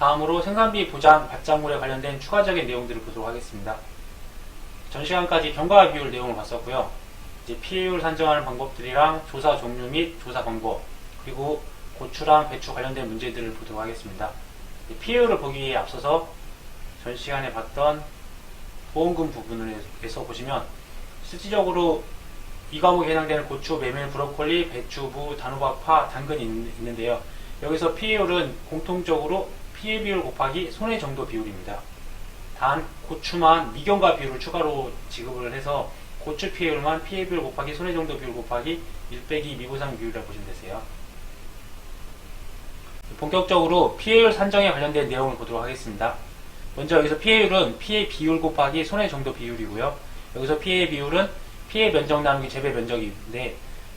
다음으로 생산비 보장 발자물에 관련된 추가적인 내용들을 보도록 하겠습니다. 전 시간까지 경과 비율 내용을 봤었고요. 이제 피해율 산정하는 방법들이랑 조사 종류 및 조사 방법, 그리고 고추랑 배추 관련된 문제들을 보도록 하겠습니다. 피해율을 보기 위해 앞서서 전 시간에 봤던 보험금 부분에서 보시면 실질적으로 이 과목에 해당되는 고추, 메밀, 브로콜리, 배추, 무, 단호박, 파, 당근이 있는데요. 여기서 피해율은 공통적으로 피해 비율 곱하기 손해 정도 비율입니다. 단 고추만 미경과 비율을 추가로 지급을 해서 고추 피해율만 피해 비율 곱하기 손해 정도 비율 곱하기 1 빼기 미보상 비율이라고 보시면 되세요. 본격적으로 피해율 산정에 관련된 내용을 보도록 하겠습니다. 먼저 여기서 피해율은 피해 비율 곱하기 손해 정도 비율이고요. 여기서 피해 비율은 피해 면적 나누기 재배 면적인데,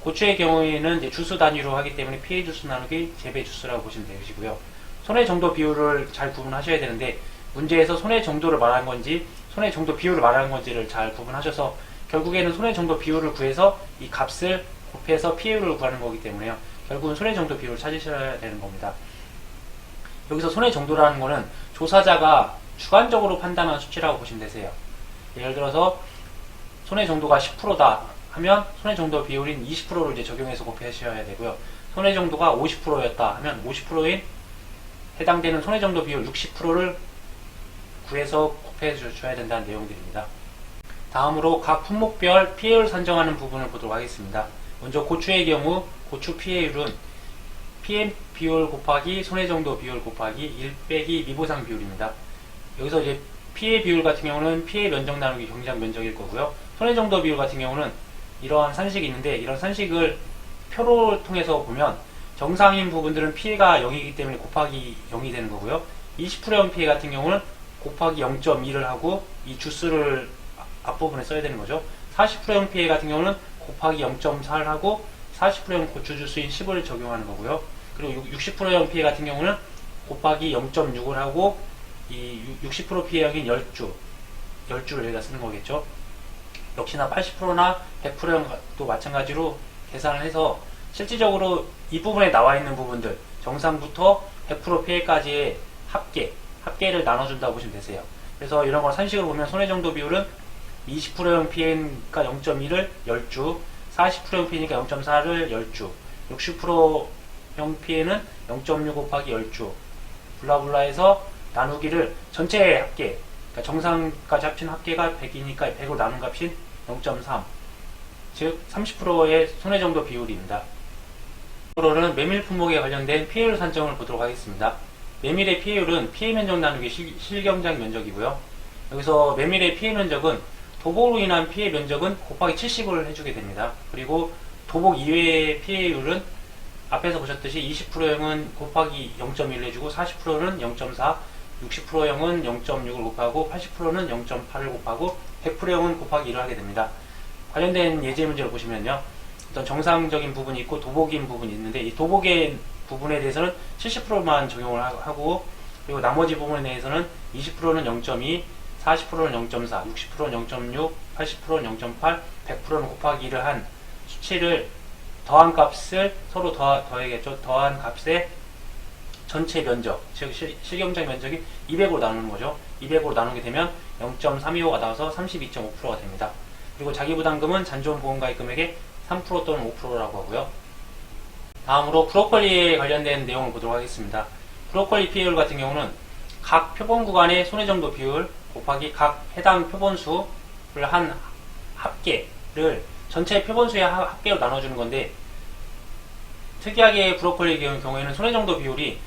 고추의 경우에는 이제 주수 단위로 하기 때문에 피해 주수 나누기 재배 주수라고 보시면 되시고요. 손해 정도 비율을 잘 구분하셔야 되는데, 문제에서 손해 정도를 말하는 건지 손해 정도 비율을 말하는 건지를 잘 구분하셔서 결국에는 손해 정도 비율을 구해서 이 값을 곱해서 피해율을 구하는 거기 때문에요. 결국은 손해 정도 비율을 찾으셔야 되는 겁니다. 여기서 손해 정도라는 거는 조사자가 주관적으로 판단한 수치라고 보시면 되세요. 예를 들어서 손해 정도가 10%다 하면 손해 정도 비율인 20%를 이제 적용해서 곱하셔야 되고요. 손해 정도가 50%였다 하면 50%인 해당되는 손해 정도 비율 60%를 구해서 곱해 줘야 된다는 내용들입니다. 다음으로 각 품목별 피해율 산정하는 부분을 보도록 하겠습니다. 먼저 고추의 경우 고추 피해율은 피해 비율 곱하기 손해 정도 비율 곱하기 1 빼기 미보상 비율입니다. 여기서 이제 피해 비율 같은 경우는 피해 면적 나누기 경작 면적일 거고요. 손해 정도 비율 같은 경우는 이러한 산식이 있는데, 이런 산식을 표로 통해서 보면 정상인 부분들은 피해가 0이기 때문에 곱하기 0이 되는 거고요. 20%형 피해 같은 경우는 곱하기 0.2를 하고 이 주수를 앞부분에 써야 되는 거죠. 40%형 피해 같은 경우는 곱하기 0.4를 하고 40%형 고추 주수인 10을 적용하는 거고요. 그리고 60%형 피해 같은 경우는 곱하기 0.6을 하고 이 60% 피해형인 10주를 여기다 쓰는 거겠죠. 역시나 80%나 100%형도 마찬가지로 계산을 해서 실질적으로 이 부분에 나와 있는 부분들, 정상부터 100% 피해까지의 합계를 나눠준다고 보시면 되세요. 그래서 이런 걸 산식으로 보면 손해 정도 비율은 20%형 피해니까 0.1을 10주, 40%형 피해니까 0.4를 10주, 60%형 피해는 0.6 곱하기 10주, 블라블라 해서 나누기를 전체 합계, 그러니까 정상까지 합친 합계가 100이니까 100으로 나눈 값인 0.3, 즉 30%의 손해 정도 비율입니다. 앞으로는 메밀 품목에 관련된 피해율 산정을 보도록 하겠습니다. 메밀의 피해율은 피해 면적 나누기 실경작 면적이고요. 여기서 메밀의 피해 면적은 도복으로 인한 피해 면적은 곱하기 70을 해주게 됩니다. 그리고 도복 이외의 피해율은 앞에서 보셨듯이 20%형은 곱하기 0.1을 해주고 40%는 0.4, 60%형은 0.6을 곱하고 80%는 0.8을 곱하고 100%형은 곱하기 1을 하게 됩니다. 관련된 예제 문제를 보시면요. 어떤 정상적인 부분이 있고 도복인 부분이 있는데, 이 도복의 부분에 대해서는 70%만 적용을 하고, 그리고 나머지 부분에 대해서는 20%는 0.2, 40%는 0.4, 60%는 0.6, 80%는 0.8, 100%는 곱하기 1을 한 수치를 더한 값을 서로 더해야겠죠. 더한 값의 전체 면적, 즉 실경작 면적이 200으로 나누는 거죠. 200으로 나누게 되면 0.325가 나와서 32.5%가 됩니다. 그리고 자기부담금은 잔존보험가입 금액의 3% 또는 5%라고 하고요. 다음으로 브로콜리에 관련된 내용을 보도록 하겠습니다. 브로콜리 피해율 같은 경우는 각 표본 구간의 손해 정도 비율 곱하기 각 해당 표본수를 한 합계를 전체 표본수의 합계로 나눠주는 건데, 특이하게 브로콜리 경우에는 손해 정도 비율이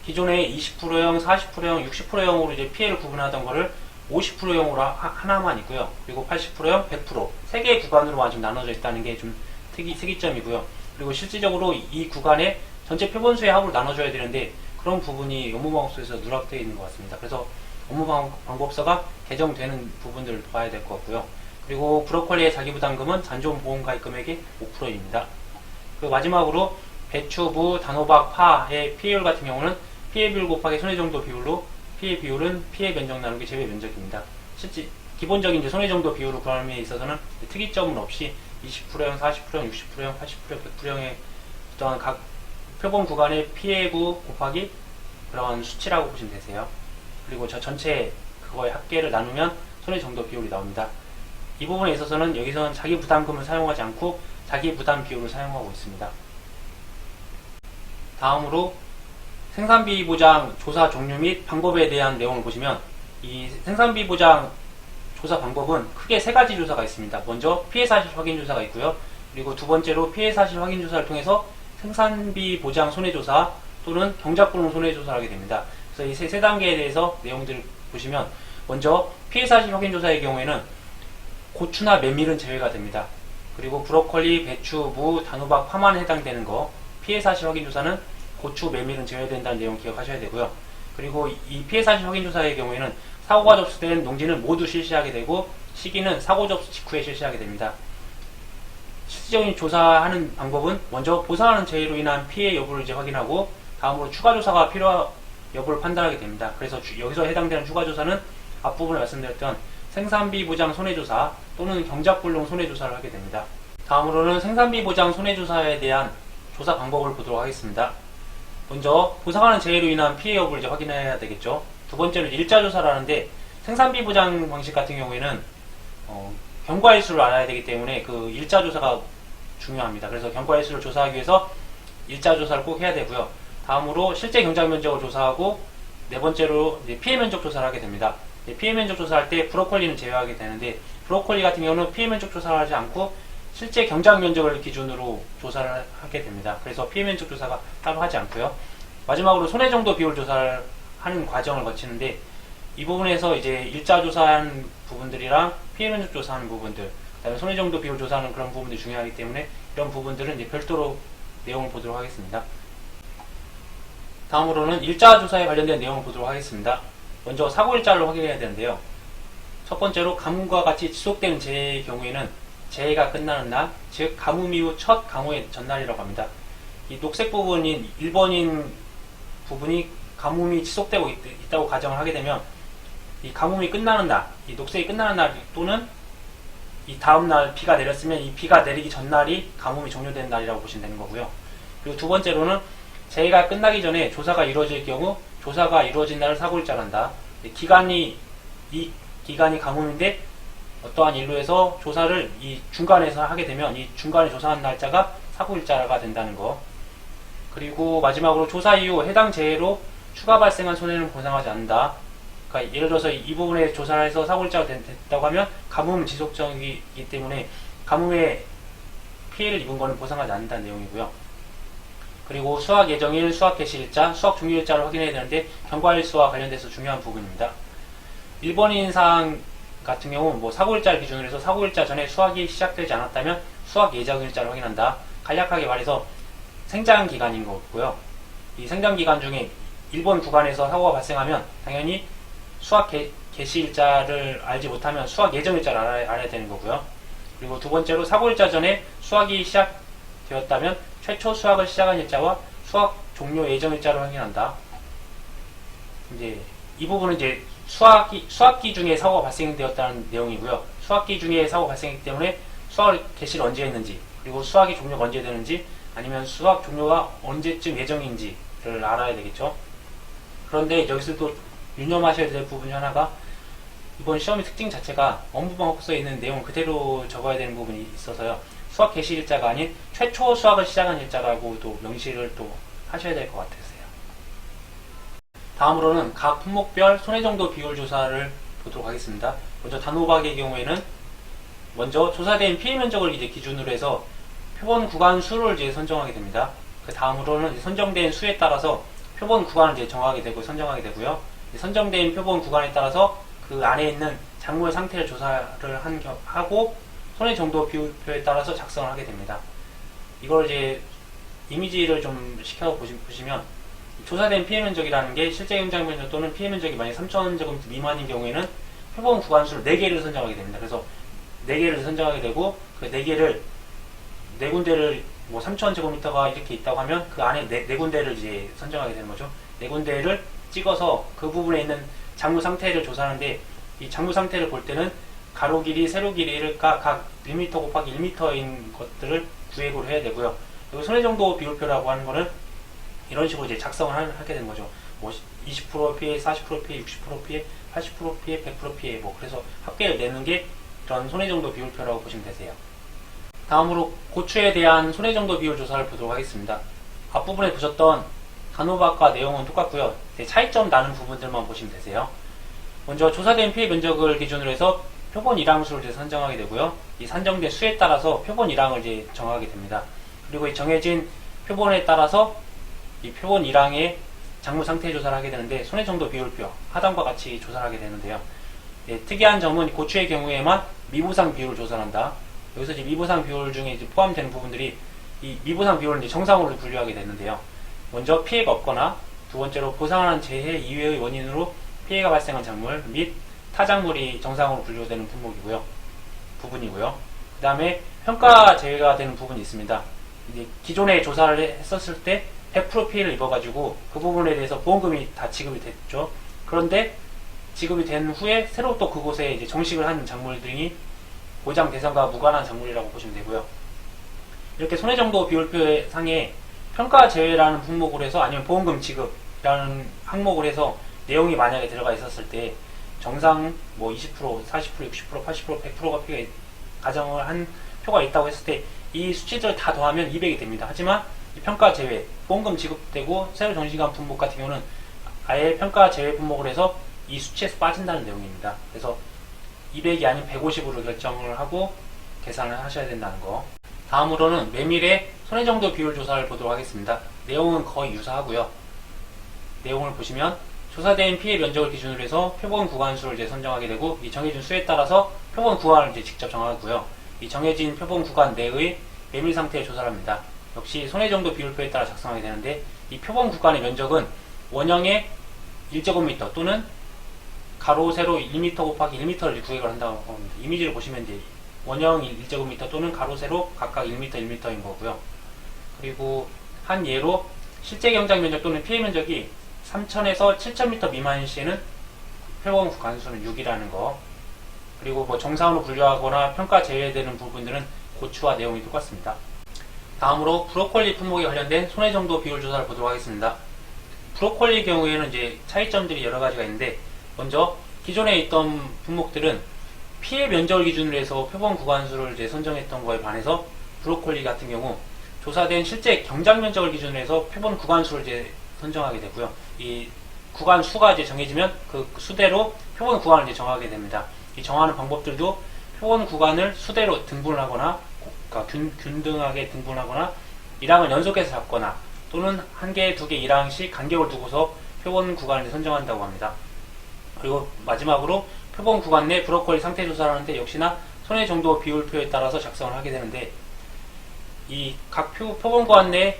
기존의 20%형, 40%형, 60%형으로 이제 피해를 구분하던 거를 50%형으로 하나만 있고요. 그리고 80%형, 100%, 3개의 구간으로만 좀 나눠져 있다는 게 좀 특이점이고요. 그리고 실질적으로 이 구간에 전체 표본수의 합으로 나눠줘야 되는데, 그런 부분이 업무방법서에서 누락되어 있는 것 같습니다. 그래서 업무방법서가 개정되는 부분들을 봐야 될 것 같고요. 그리고 브로콜리의 자기부담금은 잔존보험가입 금액의 5%입니다. 그 마지막으로 배추, 무, 단호박, 파의 피해율 같은 경우는 피해 비율 곱하기 손해 정도 비율로, 피해 비율은 피해 면적 나누기 재배 면적입니다. 실제 기본적인 이제 손해 정도 비율을 구함에 있어서는 특이점은 없이 20%형, 40%형, 60%형, 80%형, 100%형의 어떠한 각 표본 구간의 피해구 곱하기 그런 수치라고 보시면 되세요. 그리고 저 전체 그거의 합계를 나누면 손해 정도 비율이 나옵니다. 이 부분에 있어서는 여기서는 자기 부담금을 사용하지 않고 자기 부담 비율을 사용하고 있습니다. 다음으로 생산비 보장 조사 종류 및 방법에 대한 내용을 보시면, 이 생산비 보장 조사 방법은 크게 세 가지 조사가 있습니다. 먼저 피해 사실 확인 조사가 있고요. 그리고 두 번째로 피해 사실 확인 조사를 통해서 생산비 보장 손해조사 또는 경작불능 손해조사를 하게 됩니다. 그래서 이 세 단계에 대해서 내용들을 보시면, 먼저 피해 사실 확인 조사의 경우에는 고추나 메밀은 제외가 됩니다. 그리고 브로콜리, 배추, 무, 단호박, 파만에 해당되는 거, 피해 사실 확인 조사는 고추, 메밀은 제외된다는 내용 기억하셔야 되고요. 그리고 이 피해 사실 확인 조사의 경우에는 사고가 접수된 농지는 모두 실시하게 되고, 시기는 사고 접수 직후에 실시하게 됩니다. 실질적인 조사하는 방법은 먼저 보상하는 재해로 인한 피해 여부를 이제 확인하고, 다음으로 추가 조사가 필요한 여부를 판단하게 됩니다. 그래서 여기서 해당되는 추가 조사는 앞부분에 말씀드렸던 생산비 보장 손해조사 또는 경작불능 손해조사를 하게 됩니다. 다음으로는 생산비 보장 손해조사에 대한 조사 방법을 보도록 하겠습니다. 먼저 보상하는 재해로 인한 피해 여부를 이제 확인해야 되겠죠. 두 번째로 일자조사를 하는데, 생산비 보장 방식 같은 경우에는 경과일수를 알아야 되기 때문에 그 일자조사가 중요합니다. 그래서 경과일수를 조사하기 위해서 일자조사를 꼭 해야 되고요. 다음으로 실제 경작 면적을 조사하고, 네 번째로 이제 피해 면적 조사를 하게 됩니다. 피해 면적 조사할 때 브로콜리는 제외하게 되는데, 브로콜리 같은 경우는 피해 면적 조사를 하지 않고 실제 경작 면적을 기준으로 조사를 하게 됩니다. 그래서 피해 면적 조사가 따로 하지 않고요. 마지막으로 손해 정도 비율 조사를 하는 과정을 거치는데, 이 부분에서 이제 일자 조사하는 부분들이랑 피해 면적 조사하는 부분들, 그다음에 손해 정도 비율 조사하는 그런 부분들이 중요하기 때문에 이런 부분들은 이제 별도로 내용을 보도록 하겠습니다. 다음으로는 일자 조사에 관련된 내용을 보도록 하겠습니다. 먼저 사고 일자를 확인해야 되는데요. 첫 번째로 가뭄과 같이 지속되는 재해의 경우에는 재해가 끝나는 날, 즉 가뭄 이후 첫 강우의 전날이라고 합니다. 이 녹색 부분인 1번인 부분이 가뭄이 지속되고 있다고 가정을 하게 되면, 이 가뭄이 끝나는 날, 이 녹색이 끝나는 날 또는 이 다음날 비가 내렸으면 이 비가 내리기 전날이 가뭄이 종료되는 날이라고 보시면 되는 거고요. 그리고 두 번째로는 재해가 끝나기 전에 조사가 이루어질 경우 조사가 이루어진 날을 사고일자를 한다. 이 기간이 가뭄인데 어떠한 일로 해서 조사를 이 중간에서 하게 되면 이 중간에 조사한 날짜가 사고일자가 된다는 거. 그리고 마지막으로 조사 이후 해당 재해로 추가 발생한 손해는 보상하지 않는다. 그러니까 예를 들어서 이 부분에 조사를 해서 사고일자가 됐다고 하면 가뭄은 지속적이기 때문에 가뭄에 피해를 입은 것은 보상하지 않는다는 내용이고요. 그리고 수확 예정일, 수확 개시일자, 수확 종료일자를 확인해야 되는데, 경과일수와 관련돼서 중요한 부분입니다. 1번인 사항 같은 경우 사고일자를 기준으로 해서 사고일자 전에 수확이 시작되지 않았다면 수확 예정일자를 확인한다. 간략하게 말해서 생장 기간인 거고요. 이 생장 기간 중에 1번 구간에서 사고가 발생하면 당연히 수확 개시일자를 알지 못하면 수확 예정일자를 알아야 되는 거고요. 그리고 두 번째로 사고일자 전에 수확이 시작되었다면 최초 수확을 시작한 일자와 수확 종료 예정일자를 확인한다. 이제 이 부분은 이제 수확기 중에 사고가 발생되었다는 내용이고요. 수확기 중에 사고가 발생했기 때문에 수확을 개시를 언제 했는지, 그리고 수확이 종료가 언제 되는지, 아니면 수확 종료가 언제쯤 예정인지를 알아야 되겠죠. 그런데 여기서 또 유념하셔야 될 부분 중 하나가, 이번 시험의 특징 자체가 업무방법서에 있는 내용 그대로 적어야 되는 부분이 있어서요. 수확 개시 일자가 아닌 최초 수확을 시작한 일자라고 또 명시를 또 하셔야 될 것 같으세요. 다음으로는 각 품목별 손해정도 비율 조사를 보도록 하겠습니다. 먼저 단호박의 경우에는 먼저 조사된 피해 면적을 이제 기준으로 해서 표본 구간 수를 이제 선정하게 됩니다. 그 다음으로는 선정된 수에 따라서 표본 구간을 이제 정하게 되고 선정하게 되고요. 선정된 표본 구간에 따라서 그 안에 있는 작물 상태를 조사를 하고 손해 정도 비율표에 따라서 작성을 하게 됩니다. 이걸 이제 이미지를 좀 시켜 보시면, 조사된 피해 면적이라는 게 실제 경작 면적 또는 피해 면적이 만약 3,000제곱미터 미만인 경우에는 표본 구간 수를 4개를 선정하게 됩니다. 그래서 4개를 선정하게 되고, 그 4개를 4군데를 3,000제곱미터가 이렇게 있다고 하면 그 안에 4군데를 이제 선정하게 되는 거죠. 4군데를 찍어서 그 부분에 있는 작물 상태를 조사하는데, 이 작물 상태를 볼 때는 가로 길이, 세로 길이를 각 1m 곱하기 1m인 것들을 구획을 해야 되고요. 그리고 손해정도 비율표라고 하는 거는 이런 식으로 이제 작성을 하게 되는 거죠. 뭐 20% 피해, 40% 피해, 60% 피해, 80% 피해, 100% 피해, 뭐 그래서 합계를 내는 게 이런 손해정도 비율표라고 보시면 되세요. 다음으로 고추에 대한 손해정도 비율 조사를 보도록 하겠습니다. 앞부분에 보셨던 단호박과 내용은 똑같고요. 차이점 나는 부분들만 보시면 되세요. 먼저 조사된 피해 면적을 기준으로 해서 표본 일항수를 이제 선정하게 되고요. 이 산정된 수에 따라서 표본 일항을 이제 정하게 됩니다. 그리고 이 정해진 표본에 따라서 이 표본 일항의 작물 상태 조사를 하게 되는데 손해정도 비율표 하단과 같이 조사를 하게 되는데요. 특이한 점은 고추의 경우에만 미부상 비율을 조사한다. 여기서 이제 미부상 비율 중에 이제 포함되는 부분들이 이 미부상 비율을 이제 정상으로 분류하게 되는데요. 먼저 피해가 없거나 두 번째로 보상하는 재해 이외의 원인으로 피해가 발생한 작물 및 타작물이 정상으로 분류되는 부분이고요. 그 다음에 평가 제외가 되는 부분이 있습니다. 이제 기존에 조사를 했었을 때 100% 피해를 입어가지고 그 부분에 대해서 보험금이 다 지급이 됐죠. 그런데 지급이 된 후에 새로 또 그곳에 이제 정식을 한 작물들이 보장 대상과 무관한 작물이라고 보시면 되고요. 이렇게 손해정도 비율표 상에 평가 제외라는 품목으로 해서 아니면 보험금 지급이라는 항목을 해서 내용이 만약에 들어가 있었을 때 정상 뭐 20%, 40%, 60%, 80%, 100%가 피해가 가정을 한 표가 있다고 했을 때 이 수치들을 다 더하면 200이 됩니다. 하지만 이 평가 제외, 보험금 지급되고 새로 정식한 품목 같은 경우는 아예 평가 제외 품목을 해서 이 수치에서 빠진다는 내용입니다. 그래서 200이 아닌 150으로 결정을 하고 계산을 하셔야 된다는 거. 다음으로는 메밀의 손해정도 비율 조사를 보도록 하겠습니다. 내용은 거의 유사하고요. 내용을 보시면 조사된 피해 면적을 기준으로 해서 표본 구간수를 이제 선정하게 되고 이 정해진 수에 따라서 표본 구간을 이제 직접 정하고요. 이 정해진 표본 구간 내의 메밀 상태에 조사를 합니다. 역시 손해정도 비율표에 따라 작성하게 되는데 이 표본 구간의 면적은 원형의 1제곱미터 또는 가로 세로 1m 곱하기 1m를 구획을 한다고 합니다. 이미지를 보시면 이제 원형 1제곱미터 또는 가로 세로 각각 1m 1m인 거고요. 그리고 한 예로 실제 경작 면적 또는 피해 면적이 3,000에서 7,000m 미만인 시에는 표본 구간수는 6이라는 거. 그리고 뭐 정상으로 분류하거나 평가 제외되는 부분들은 고추와 내용이 똑같습니다. 다음으로 브로콜리 품목에 관련된 손해정도 비율 조사를 보도록 하겠습니다. 브로콜리 경우에는 이제 차이점들이 여러 가지가 있는데 먼저 기존에 있던 품목들은 피해 면적을 기준으로 해서 표본 구간수를 이제 선정했던 거에 반해서 브로콜리 같은 경우 조사된 실제 경작 면적을 기준으로 해서 표본 구간수를 이제 선정하게 되고요. 이 구간 수가 이제 정해지면 그 수대로 표본 구간을 이제 정하게 됩니다. 이 정하는 방법들도 표본 구간을 수대로 등분을 하거나 그러니까 균등하게 등분하거나 일항을 연속해서 잡거나 또는 한 개, 두 개 일항씩 간격을 두고서 표본 구간을 선정한다고 합니다. 그리고 마지막으로 표본 구간 내 브로콜리 상태 조사를 하는데 역시나 손해정도 비율표에 따라서 작성을 하게 되는데 이 각 표본 구간 내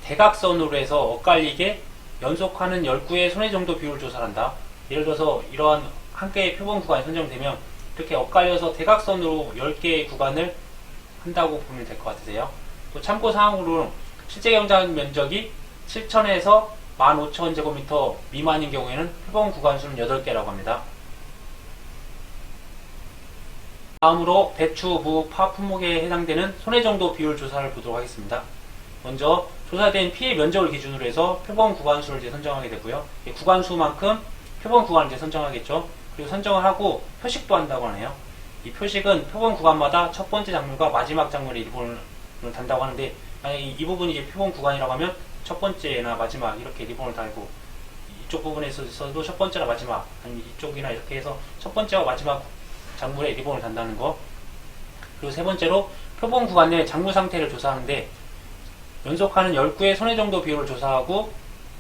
대각선으로 해서 엇갈리게 연속하는 10구의 손해정도 비율을 조사를 한다. 예를 들어서 이러한 한 개의 표본 구간이 선정되면 이렇게 엇갈려서 대각선으로 10개의 구간을 한다고 보면 될 것 같으세요. 또 참고사항으로 실제 경작 면적이 7,000에서 15,000제곱미터 미만인 경우에는 표본 구간수는 8개라고 합니다. 다음으로 배추, 무, 파 품목에 해당되는 손해정도 비율 조사를 보도록 하겠습니다. 먼저 조사된 피해 면적을 기준으로 해서 표본 구간수를 이제 선정하게 되고요. 이 구간수만큼 표본 구간을 이제 선정하겠죠. 그리고 선정을 하고 표식도 한다고 하네요. 이 표식은 표본 구간마다 첫 번째 작물과 마지막 작물의 리본을 단다고 하는데 만약에 이 부분이 이제 표본 구간이라고 하면 첫 번째나 마지막 이렇게 리본을 달고 이쪽 부분에서도 첫 번째나 마지막 아니면 이쪽이나 이렇게 해서 첫 번째와 마지막 작물에 리본을 단다는 거. 그리고 세 번째로 표본 구간 내 작물 상태를 조사하는데 연속하는 10구의 손해정도 비율을 조사하고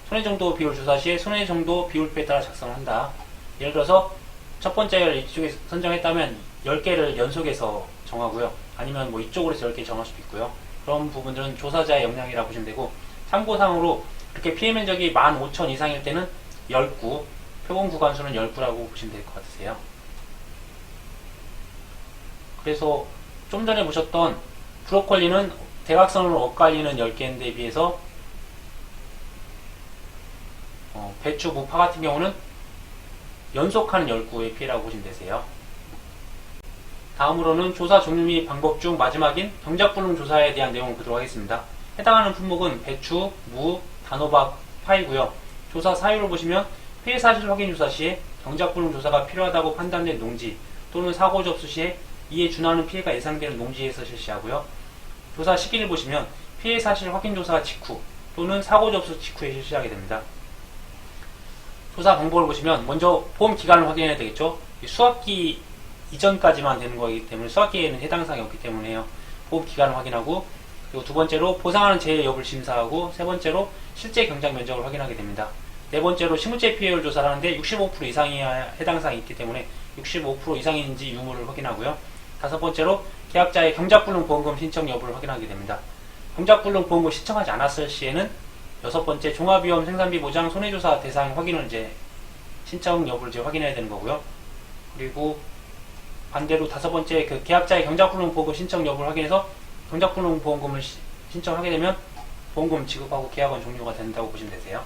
손해정도 비율 조사 시에 손해정도 비율표에 따라 작성을 한다. 예를 들어서 첫 번째를 이쪽에 선정했다면 10개를 연속해서 정하고요. 아니면 뭐 이쪽으로 해서 10개 정할 수도 있고요. 그런 부분들은 조사자의 역량이라고 보시면 되고 참고상으로 이렇게 피해 면적이 15,000 이상일 때는 10구, 표본 구간수는 10구라고 보시면 될 것 같으세요. 그래서 좀 전에 보셨던 브로콜리는 대각선으로 엇갈리는 10개인데 비해서 배추, 무, 파 같은 경우는 연속하는 10구의 피해라고 보시면 되세요. 다음으로는 조사 종류 및 방법 중 마지막인 경작불능 조사에 대한 내용을 보도록 하겠습니다. 해당하는 품목은 배추, 무, 단호박, 파이고요. 조사 사유를 보시면 피해 사실 확인 조사 시에 경작불능 조사가 필요하다고 판단된 농지 또는 사고 접수 시에 이에 준하는 피해가 예상되는 농지에서 실시하고요. 조사 시기를 보시면 피해 사실 확인 조사 직후 또는 사고 접수 직후에 실시하게 됩니다. 조사 방법을 보시면 먼저 보험 기간을 확인해야 되겠죠. 수학기 이전까지만 되는 거기 때문에 수학기에는 해당 사항이 없기 때문에요. 보험 기간을 확인하고, 그리고 두 번째로 보상하는 재해 여부를 심사하고, 세 번째로 실제 경작 면적을 확인하게 됩니다. 네 번째로 실무재 피해율 조사를 하는데 65% 이상이어야 해당 사항이 있기 때문에 65% 이상인지 유무를 확인하고요. 다섯 번째로 계약자의 경작불능 보험금 신청 여부를 확인하게 됩니다. 경작불능 보험금 신청하지 않았을 시에는 여섯 번째 종합위험 생산비 보장 손해조사 대상 확인을 이제 신청 여부를 이제 확인해야 되는 거고요. 그리고 반대로 다섯 번째 그 계약자의 경작불능 보험금 신청 여부를 확인해서 경작불능 보험금을 신청하게 되면 보험금 지급하고 계약은 종료가 된다고 보시면 되세요.